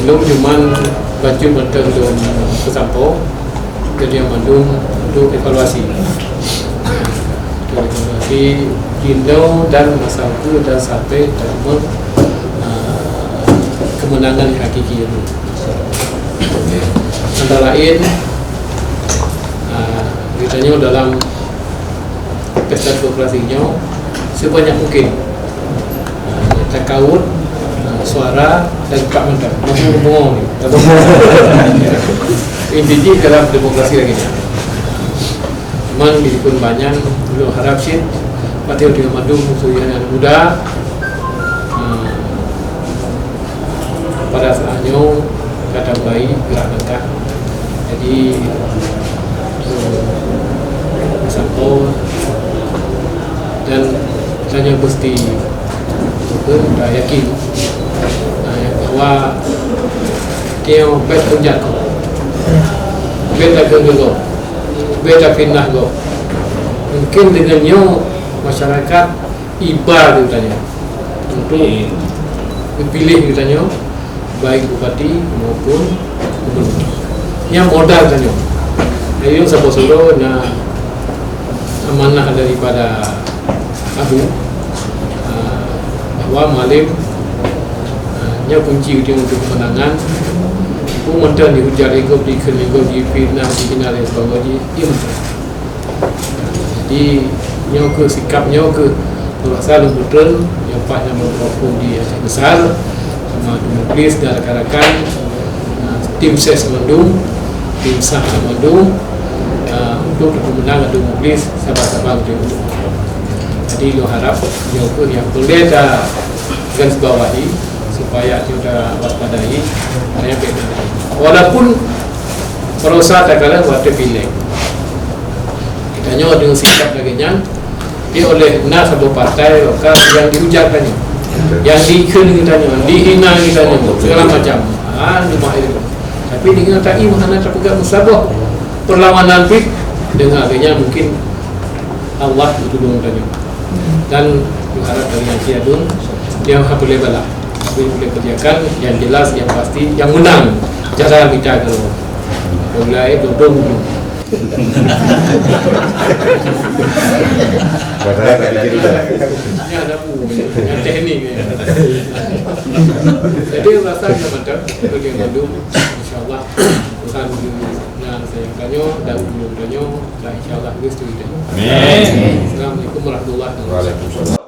belum cuman baju menteng dan kesampau, jadi yang mandung untuk evaluasi. Evaluasi Indo dan Masaku dan sampai dalam kemenangan yang hakiki itu. Antara lain ditanya dalam pesta demokrasinya sebanyak mungkin takawut suara dan Pak Menteri ngomong ni intinya dalam demokrasi lagi ni. Memang pun banyak belum harap sih Patio dengan madu musuh yang muda pada saatnya kata bayi gerak langkah. Jadi sampo dan saya mesti sudah yakin bahwa dia baik punya ko, beda genggo, beda fitnah go. Mungkin dengannya masyarakat iba ditanya untuk dipilih ditanya baik bupati maupun gubernur. Yang modal tanya. Ayo sapo-sapo na amanah daripada Abu bahwa Malim nya kunci untuk kemenangan. Pun menteri dihujat ego di fitnah di final dan sebagainya. Jadi nyoke sikapnya ke merasa betul yang paknya memperkuat di Aceh Besar sama Nuklis dan rakan-rakan tim ses mendung, tim sah mendung untuk kemenangan Nuklis sabar-sabar untuk. Jadi lo harap nyoke yang boleh dah garis bawahi supaya kita waspadai hanya beda. Walaupun perusahaan tak kalah buat pilih. Kita nyoba dengan sikap laginya dia oleh satu partai lokal yang dihujatkannya, yang dihina kita segala macam. Cuma itu. Tapi dengan tak mana terpegang musabah perlawanan pit dengan akhirnya mungkin Allah bertolong tanya. Dan berharap dari yang tiadun dia boleh balap, boleh kerjakan yang jelas, yang pasti, yang menang. Jangan kita kalau mulai dodong. Padahal tak dikira dah. Ini ada yang teknik. Jadi rasa macam bagi madu, insyaAllah Tuhan yang saya tanya dan belum tanya, dan insyaAllah Kristus itu. Amin. Assalamualaikum warahmatullahi wabarakatuh.